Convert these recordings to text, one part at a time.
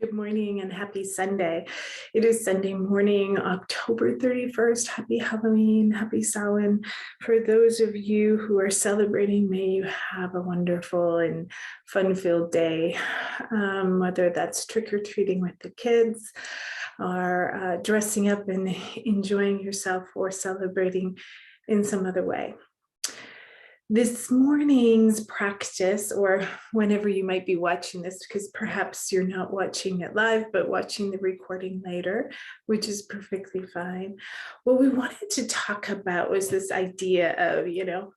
Good morning and happy Sunday. It is Sunday morning, October 31st. Happy Halloween, happy Samhain. For those of you who are celebrating, may you have a wonderful and fun-filled day, whether that's trick-or-treating with the kids or dressing up and enjoying yourself or celebrating in some other way. This morning's practice, or whenever you might be watching this, because perhaps you're not watching it live, but watching the recording later, which is perfectly fine. What we wanted to talk about was this idea of,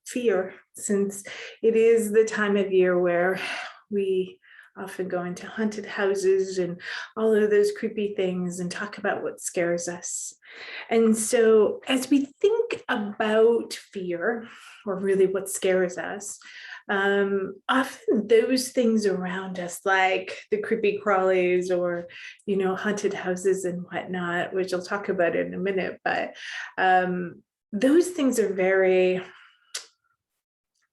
fear, since it is the time of year where we often go into haunted houses and all of those creepy things and talk about what scares us. And so as we think about fear, or really what scares us, often those things around us, like the creepy crawlies or, haunted houses and whatnot, which I'll talk about in a minute, but those things are very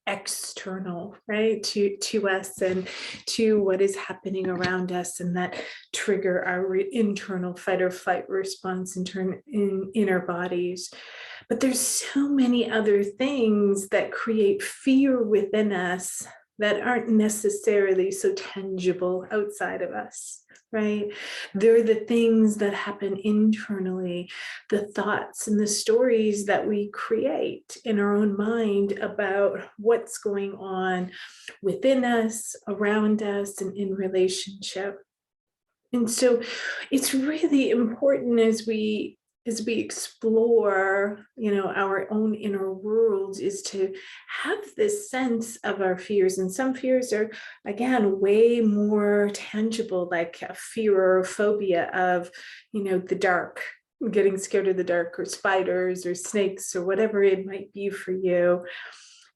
external, right, to us and to what is happening around us, and that trigger our internal fight or flight response in our bodies. But there's so many other things that create fear within us that aren't necessarily so tangible outside of us, right? They're the things that happen internally, the thoughts and the stories that we create in our own mind about what's going on within us, around us, and in relationship. And so it's really important as we explore, our own inner worlds, is to have this sense of our fears. And some fears are, again, way more tangible, like a fear or a phobia of, the dark, getting scared of the dark, or spiders or snakes or whatever it might be for you.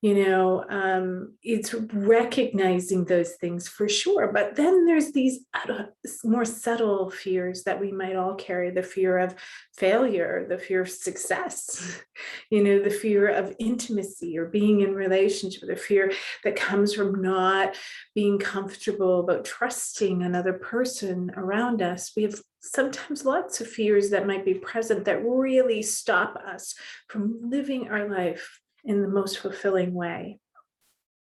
It's recognizing those things for sure. But then there's these more subtle fears that we might all carry: the fear of failure, the fear of success, the fear of intimacy or being in relationship, the fear that comes from not being comfortable about trusting another person around us. We have sometimes lots of fears that might be present that really stop us from living our life in the most fulfilling way.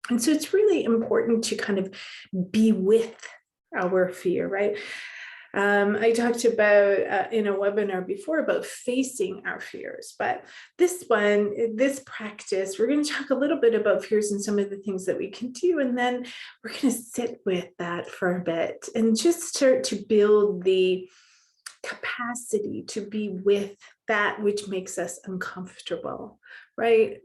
And so it's really important to kind of be with our fear, right? I talked about in a webinar before about facing our fears, but this practice, we're going to talk a little bit about fears and some of the things that we can do, and then we're going to sit with that for a bit and just start to build the capacity to be with that which makes us uncomfortable, right?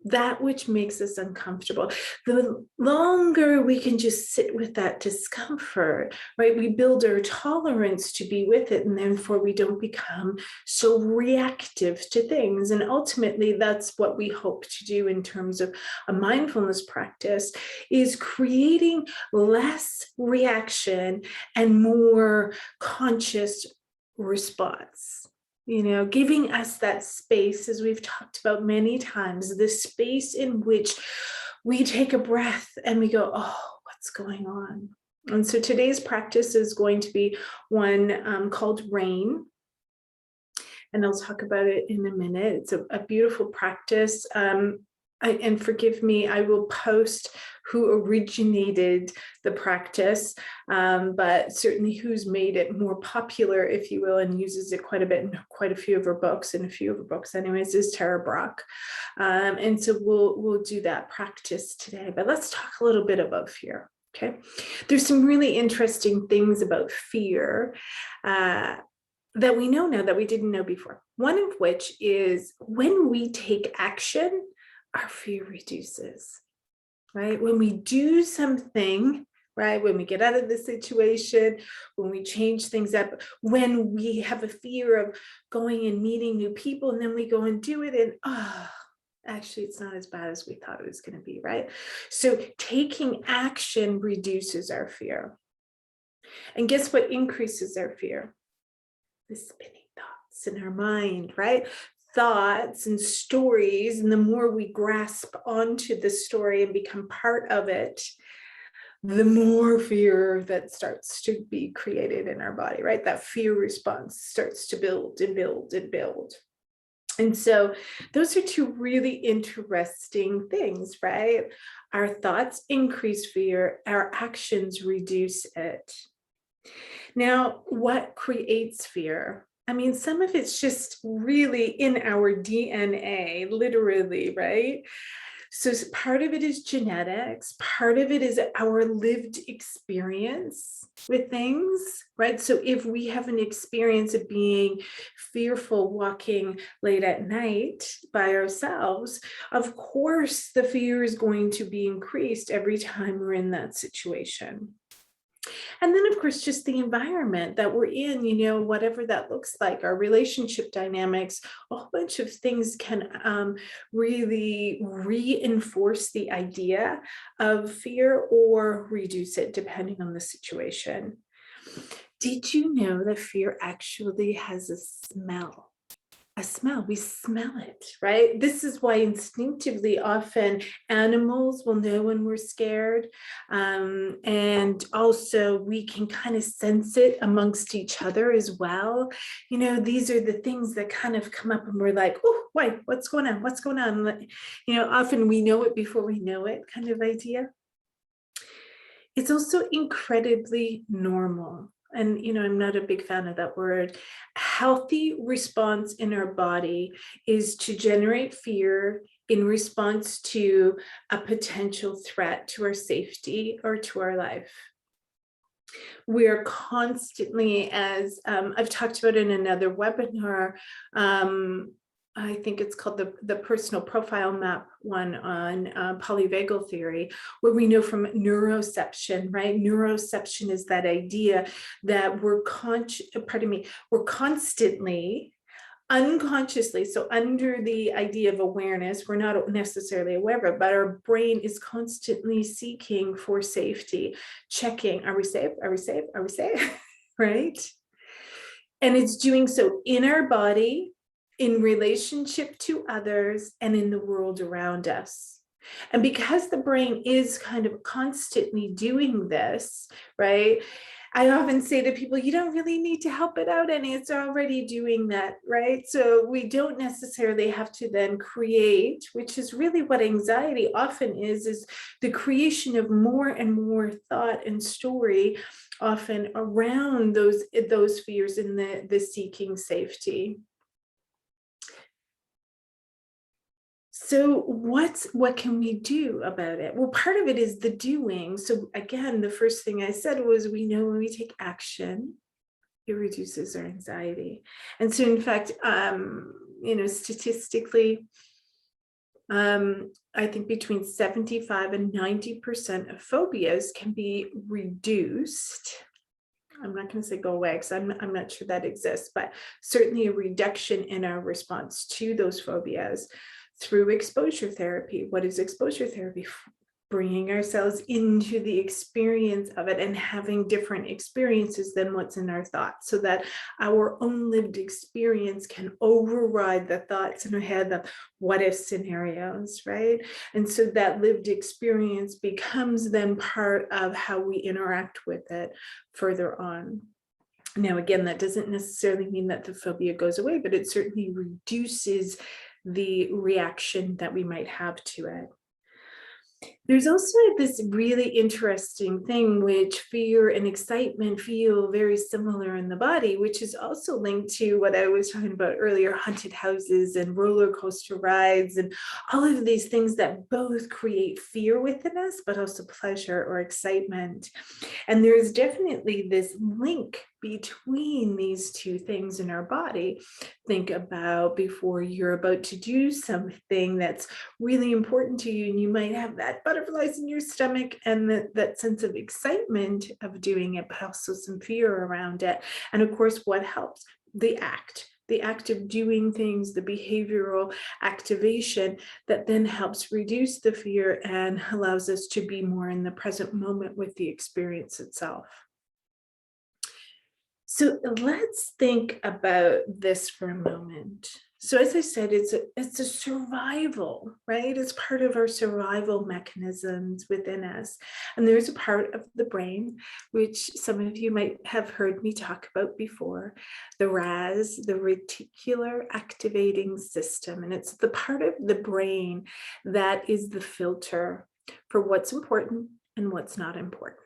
That which makes us uncomfortable. The longer we can just sit with that discomfort, right, we build our tolerance to be with it, and therefore we don't become so reactive to things. And ultimately, that's what we hope to do in terms of a mindfulness practice, is creating less reaction and more conscious response. Giving us that space, as we've talked about many times, the space in which we take a breath and we go, oh, what's going on? And so today's practice is going to be one called Rain. And I'll talk about it in a minute. It's a beautiful practice. And forgive me, I will post who originated the practice, but certainly who's made it more popular, if you will, and uses it quite a bit in quite a few of her books, and a few of her books anyways, is Tara Brach. And so we'll do that practice today, but let's talk a little bit about fear. Okay, there's some really interesting things about fear that we know now that we didn't know before. One of which is when we take action, our fear reduces, right? When we do something, right? When we get out of the situation, when we change things up, when we have a fear of going and meeting new people, and then we go and do it, and actually it's not as bad as we thought it was going to be, right? So taking action reduces our fear. And guess what increases our fear? The spinning thoughts in our mind, right? Thoughts and stories, and the more we grasp onto the story and become part of it, the more fear that starts to be created in our body, right? That fear response starts to build and build and build. And so those are two really interesting things, right? Our thoughts increase fear, our actions reduce it. Now, what creates fear? I mean, some of it's just really in our DNA, literally, right? So part of it is genetics, part of it is our lived experience with things, right? So if we have an experience of being fearful walking late at night by ourselves, of course the fear is going to be increased every time we're in that situation. And then, of course, just the environment that we're in, whatever that looks like, our relationship dynamics, a whole bunch of things can really reinforce the idea of fear or reduce it depending on the situation. Did you know that fear actually has a smell? A smell, we smell it, right? This is why instinctively often animals will know when we're scared. And also we can kind of sense it amongst each other as well. These are the things that kind of come up and we're like, oh, wait, what's going on? What's going on? Often we know it before we know it kind of idea. It's also incredibly normal. And, I'm not a big fan of that word. Healthy response in our body is to generate fear in response to a potential threat to our safety or to our life. We're constantly, as I've talked about in another webinar, I think it's called the personal profile map one on polyvagal theory, where we know from neuroception, right? Neuroception is that idea that we're constantly, unconsciously, so under the idea of awareness, we're not necessarily aware of it, but our brain is constantly seeking for safety, checking, are we safe? Are we safe? Are we safe? Right? And it's doing so in our body, in relationship to others, and in the world around us. And because the brain is kind of constantly doing this, right? I often say to people, you don't really need to help it out any, it's already doing that, right? So we don't necessarily have to then create, which is really what anxiety often is the creation of more and more thought and story, often around those fears and the seeking safety. So what can we do about it? Well, part of it is the doing. So again, the first thing I said was we know when we take action, it reduces our anxiety. And so in fact, statistically, I think between 75 and 90% of phobias can be reduced. I'm not going to say go away because I'm not sure that exists, but certainly a reduction in our response to those phobias through exposure therapy. What is exposure therapy? Bringing ourselves into the experience of it and having different experiences than what's in our thoughts, so that our own lived experience can override the thoughts in our head, the what if scenarios, right? And so that lived experience becomes then part of how we interact with it further on. Now, again, that doesn't necessarily mean that the phobia goes away, but it certainly reduces the reaction that we might have to it. There's also this really interesting thing, which fear and excitement feel very similar in the body, which is also linked to what I was talking about earlier, haunted houses and roller coaster rides and all of these things that both create fear within us, but also pleasure or excitement. And there's definitely this link between these two things in our body. Think about before you're about to do something that's really important to you, and you might have that butterflies in your stomach and that sense of excitement of doing it, but also some fear around it. And of course, what helps? The act of doing things, the behavioral activation that then helps reduce the fear and allows us to be more in the present moment with the experience itself. So let's think about this for a moment. So as I said, it's a survival, right? It's part of our survival mechanisms within us. And there's a part of the brain, which some of you might have heard me talk about before, the RAS, the reticular activating system. And it's the part of the brain that is the filter for what's important and what's not important.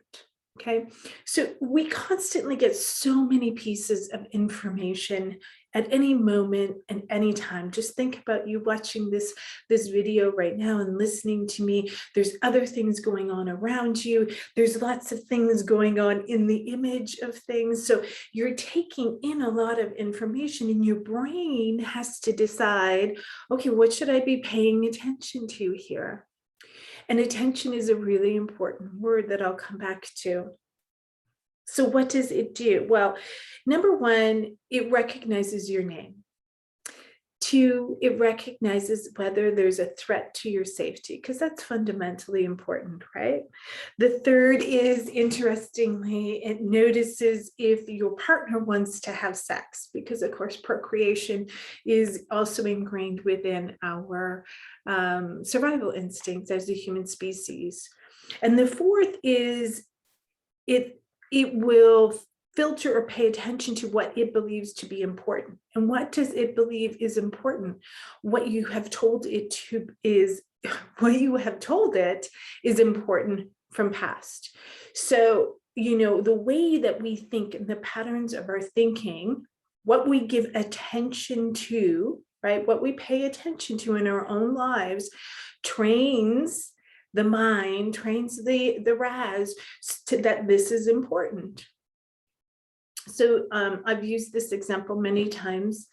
Okay, so we constantly get so many pieces of information at any moment and any time. Just think about you watching this video right now and listening to me. There's other things going on around you. There's lots of things going on in the image of things. So you're taking in a lot of information, and your brain has to decide, okay, what should I be paying attention to here? And attention is a really important word that I'll come back to. So what does it do? Well, number one, it recognizes your name. Two, it recognizes whether there's a threat to your safety, because that's fundamentally important, right? The third is, interestingly, it notices if your partner wants to have sex, because of course procreation is also ingrained within our survival instincts as a human species. And the fourth is it will filter or pay attention to what it believes to be important. And what does it believe is important? What you have told it is important from past. So, the way that we think and the patterns of our thinking, what we give attention to, right? What we pay attention to in our own lives trains the mind, trains the RAS that this is important. So I've used this example many times,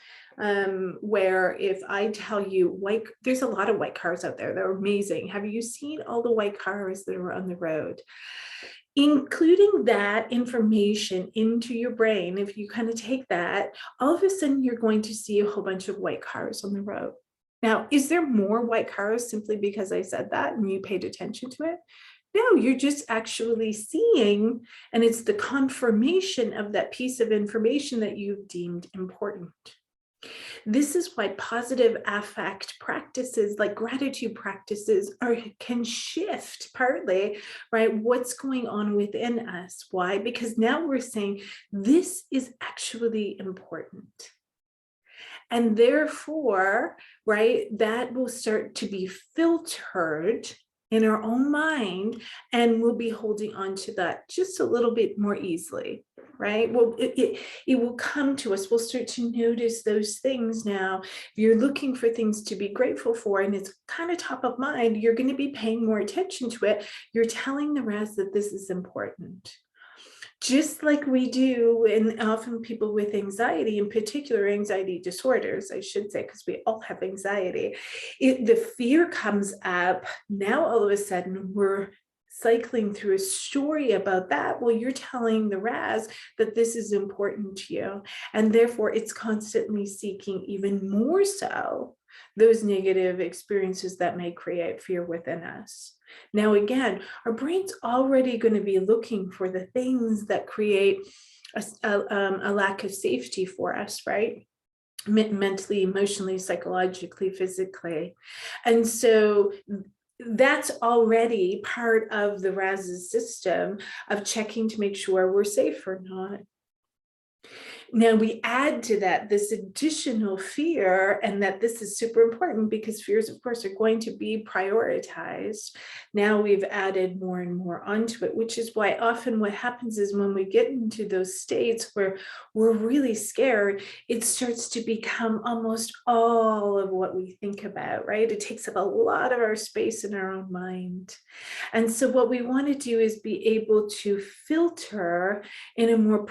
where if I tell you there's a lot of white cars out there, they're amazing. Have you seen all the white cars that are on the road? Including that information into your brain, if you kind of take that, all of a sudden you're going to see a whole bunch of white cars on the road. Now, is there more white cars simply because I said that and you paid attention to it? No, you're just actually seeing, and it's the confirmation of that piece of information that you've deemed important. This is why positive affect practices like gratitude practices can shift partly, right? What's going on within us. Why? Because now we're saying this is actually important. And therefore, right, that will start to be filtered in our own mind, and we'll be holding on to that just a little bit more easily, right? Well, it will come to us. We'll start to notice those things now. If you're looking for things to be grateful for, and it's kind of top of mind, you're going to be paying more attention to it. You're telling the rest that this is important. Just like we do, and often people with anxiety, in particular anxiety disorders, I should say, because we all have anxiety, the fear comes up. Now all of a sudden we're cycling through a story about that. Well, you're telling the RAS that this is important to you, and therefore it's constantly seeking even more so those negative experiences that may create fear within us. Now, again, our brain's already going to be looking for the things that create a lack of safety for us, right? Mentally, emotionally, psychologically, physically. And so that's already part of the RAS's system of checking to make sure we're safe or not. Now we add to that this additional fear, and that this is super important because fears, of course, are going to be prioritized. Now we've added more and more onto it, which is why often what happens is when we get into those states where we're really scared, it starts to become almost all of what we think about, right? It takes up a lot of our space in our own mind. And so what we want to do is be able to filter in a more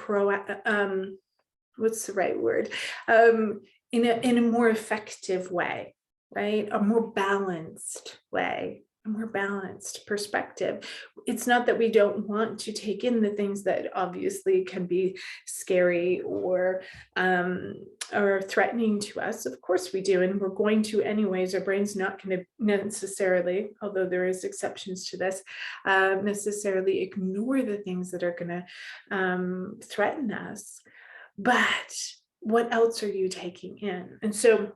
what's the right word? In a more effective way, right? A more balanced way, a more balanced perspective. It's not that we don't want to take in the things that obviously can be scary or threatening to us. Of course we do, and we're going to anyways. Our brain's not going to necessarily, although there is exceptions to this, necessarily ignore the things that are going to threaten us. But what else are you taking in? And so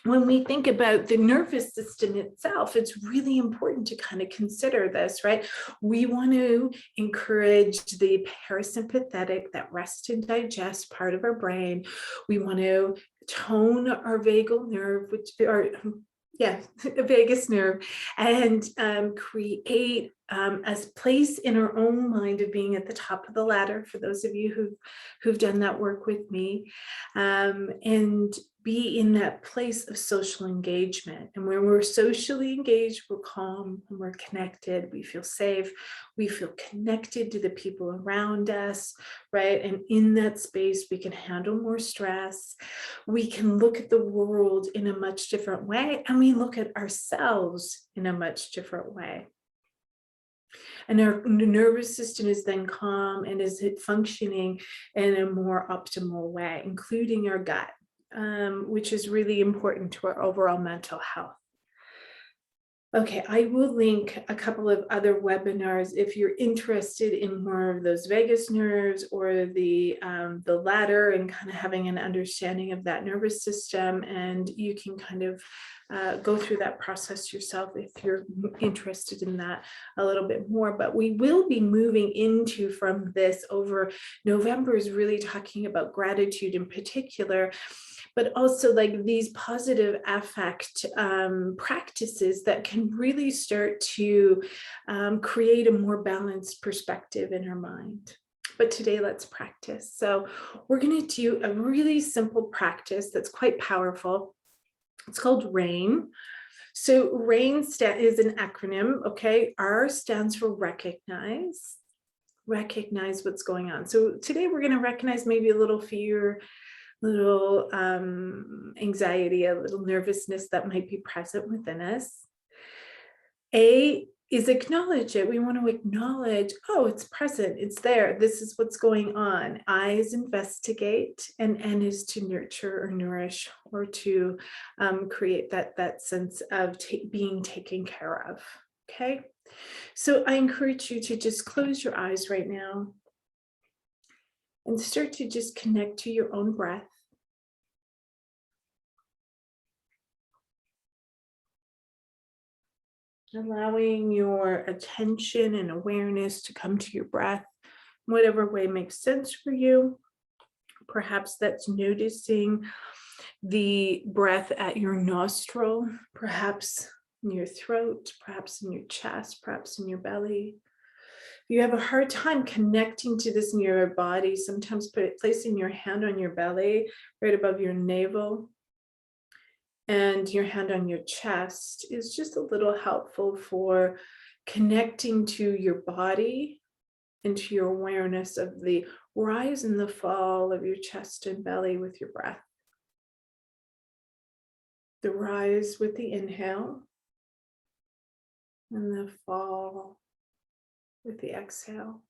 when we think about the nervous system itself, it's really important to kind of consider this, right? We want to encourage the parasympathetic, that rest and digest part of our brain. We want to tone our vagal nerve, which are, the vagus nerve, and create a place in our own mind of being at the top of the ladder, for those of you who've done that work with me, and be in that place of social engagement. And when we're socially engaged, we're calm and we're connected, we feel safe, we feel connected to the people around us, right? And in that space, we can handle more stress, we can look at the world in a much different way, and we look at ourselves in a much different way. And our nervous system is then calm and is functioning in a more optimal way, including our gut, which is really important to our overall mental health. Okay, I will link a couple of other webinars if you're interested in more of those vagus nerves or the ladder, and kind of having an understanding of that nervous system. And you can kind of go through that process yourself if you're interested in that a little bit more. But we will be moving into, from this over November, is really talking about gratitude in particular, but also like these positive affect practices that can really start to create a more balanced perspective in our mind. But today, let's practice. So we're going to do a really simple practice that's quite powerful. It's called RAIN. So RAIN is an acronym, okay? R stands for recognize. Recognize what's going on. So today we're going to recognize maybe a little fear, little anxiety, a little nervousness that might be present within us. A is acknowledge it. We want to acknowledge, oh, it's present, it's there, this is what's going on. I is investigate, and N is to nurture or nourish, or to create that sense of being taken care of. Okay, so I encourage you to just close your eyes right now and start to just connect to your own breath. Allowing your attention and awareness to come to your breath, whatever way makes sense for you. Perhaps that's noticing the breath at your nostril, perhaps in your throat, perhaps in your chest, perhaps in your belly. If you have a hard time connecting to this in your body, sometimes placing your hand on your belly, right above your navel, and your hand on your chest is just a little helpful for connecting to your body and to your awareness of the rise and the fall of your chest and belly with your breath. The rise with the inhale, and the fall with the exhale.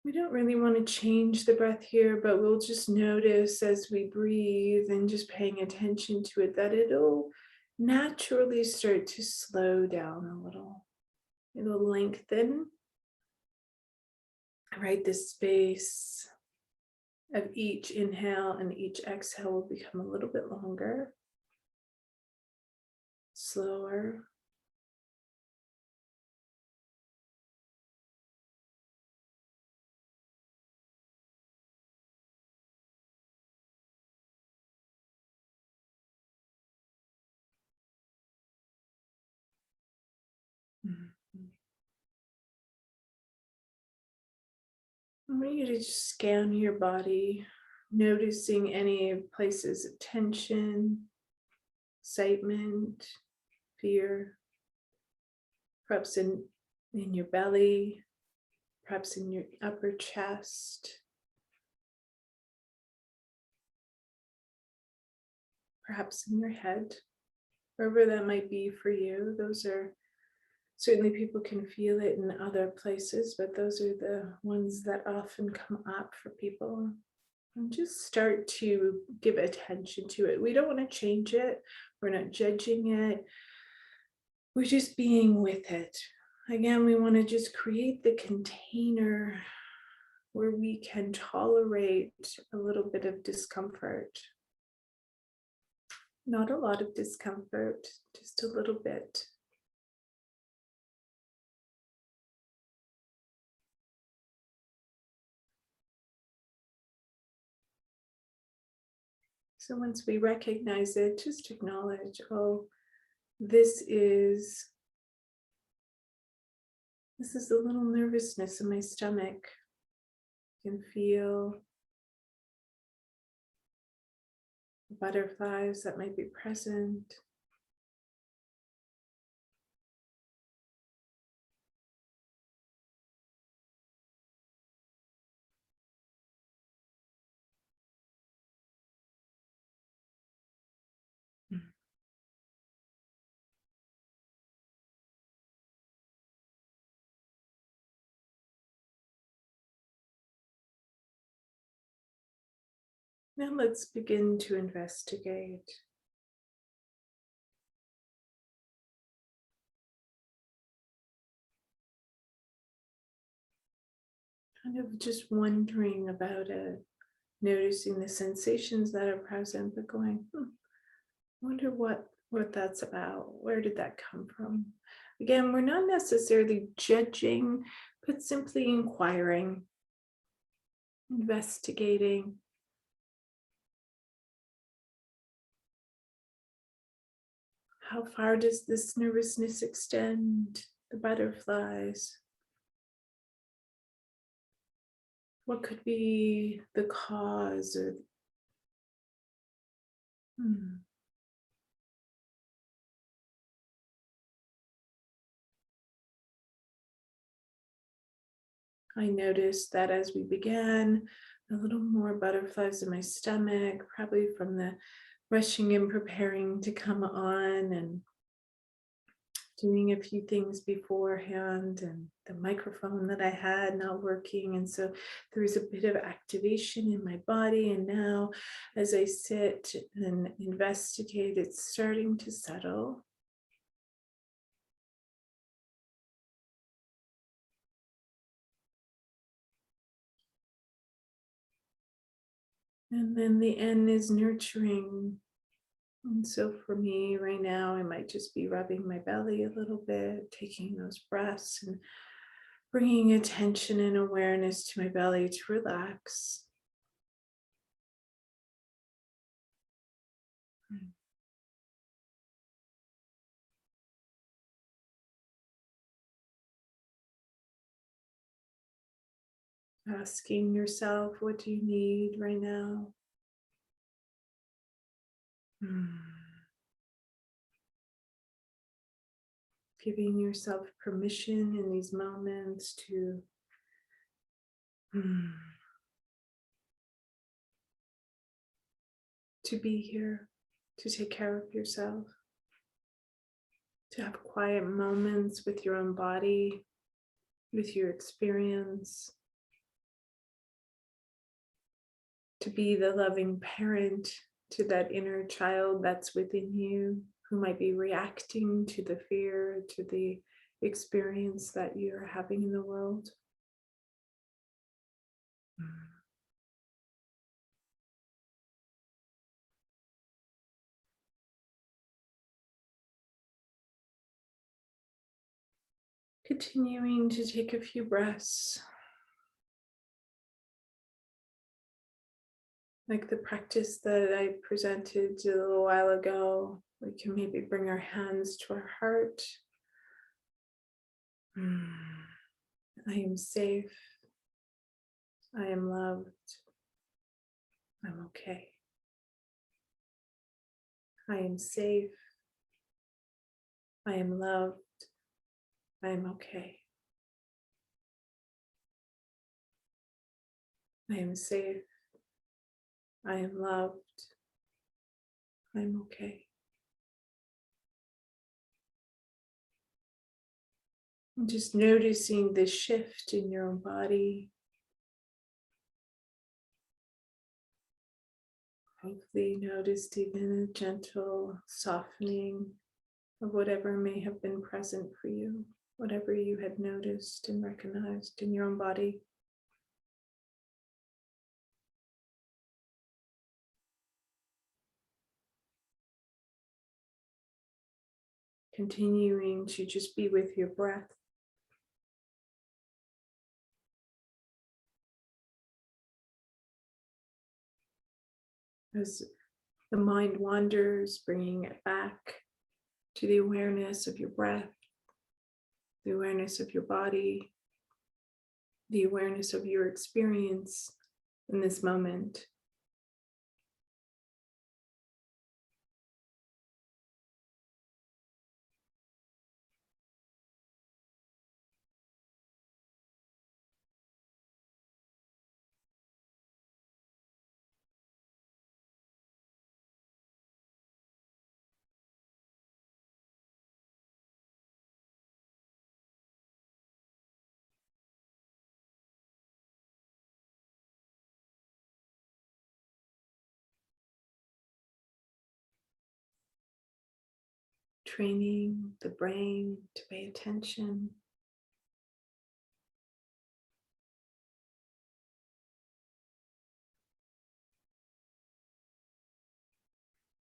We don't really want to change the breath here, but we'll just notice as we breathe and just paying attention to it that it'll naturally start to slow down a little. It'll lengthen, right? The space of each inhale and each exhale will become a little bit longer, slower. I want you to just scan your body, noticing any places of tension, excitement, fear, perhaps in your belly, perhaps in your upper chest, perhaps in your head, wherever that might be for you. Those are certainly, people can feel it in other places, but those are the ones that often come up for people. And just start to give attention to it. We don't want to change it. We're not judging it. we're just being with it. Again, we want to just create the container where we can tolerate a little bit of discomfort. Not a lot of discomfort, just a little bit. So once we recognize it, just acknowledge, oh, this is a little nervousness in my stomach. You can feel the butterflies that might be present. Now let's begin to investigate. Kind of just wondering about it, noticing the sensations that are present, but going, wonder what that's about. Where did that come from? Again, we're not necessarily judging, but simply inquiring, investigating. How far does this nervousness extend? The butterflies. What could be the cause or I noticed that as we began, a little more butterflies in my stomach, probably from the rushing and preparing to come on and doing a few things beforehand, and the microphone that I had not working. And so there was a bit of activation in my body. And now as I sit and investigate, it's starting to settle. And then the N is nurturing. And so for me right now, I might just be rubbing my belly a little bit, taking those breaths and bringing attention and awareness to my belly to relax. Asking yourself, what do you need right now? Giving yourself permission in these moments to be here, to take care of yourself, to have quiet moments with your own body, with your experience, to be the loving parent to that inner child that's within you, who might be reacting to the fear, to the experience that you're having in the world. Continuing to take a few breaths, like the practice that I presented a little while ago. We can maybe bring our hands to our heart. I am safe. I am loved. I'm okay. I am safe. I am loved. I am okay. I am safe. I am loved. I'm okay. And just noticing the shift in your own body. Hopefully you noticed even a gentle softening of whatever may have been present for you, whatever you had noticed and recognized in your own body. Continuing to just be with your breath. As the mind wanders, bringing it back to the awareness of your breath, the awareness of your body, the awareness of your experience in this moment. Training the brain to pay attention.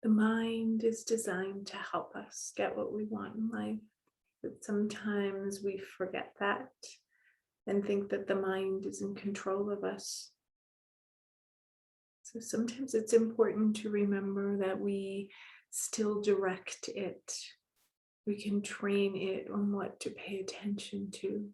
The mind is designed to help us get what we want in life, but sometimes we forget that and think that the mind is in control of us. So sometimes it's important to remember that we still direct it. We can train it on what to pay attention to.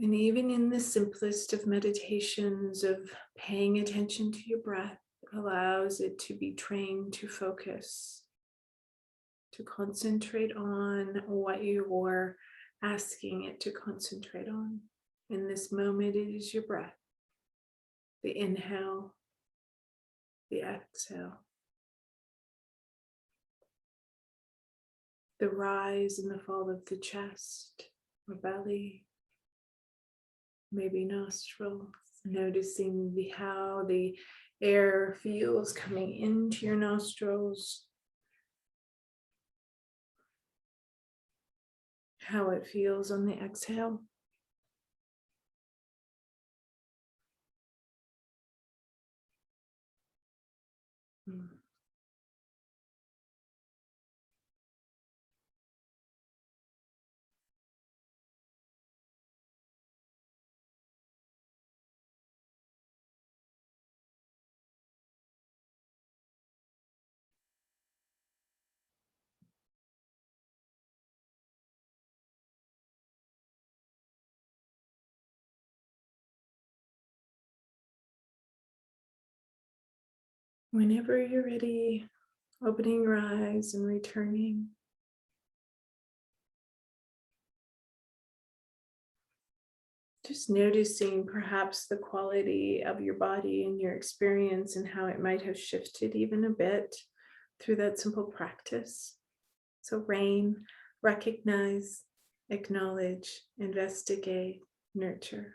And even in the simplest of meditations of paying attention to your breath allows it to be trained to focus, to concentrate on what you're asking it to concentrate on. In this moment, it is your breath, the inhale, the exhale, the rise and the fall of the chest or belly, maybe nostrils, noticing how the air feels coming into your nostrils, how it feels on the exhale. Whenever you're ready, opening your eyes and returning. Just noticing perhaps the quality of your body and your experience and how it might have shifted even a bit through that simple practice. So rain, recognize, acknowledge, investigate, nurture.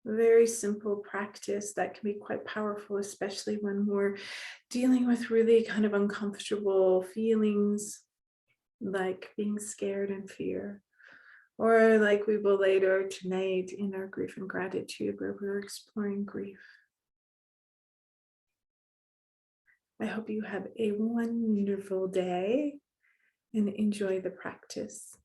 A very simple practice that can be quite powerful, especially when we're dealing with really kind of uncomfortable feelings like being scared and fear. Or like we will later tonight in our grief and gratitude, where we're exploring grief. I hope you have a wonderful day and enjoy the practice.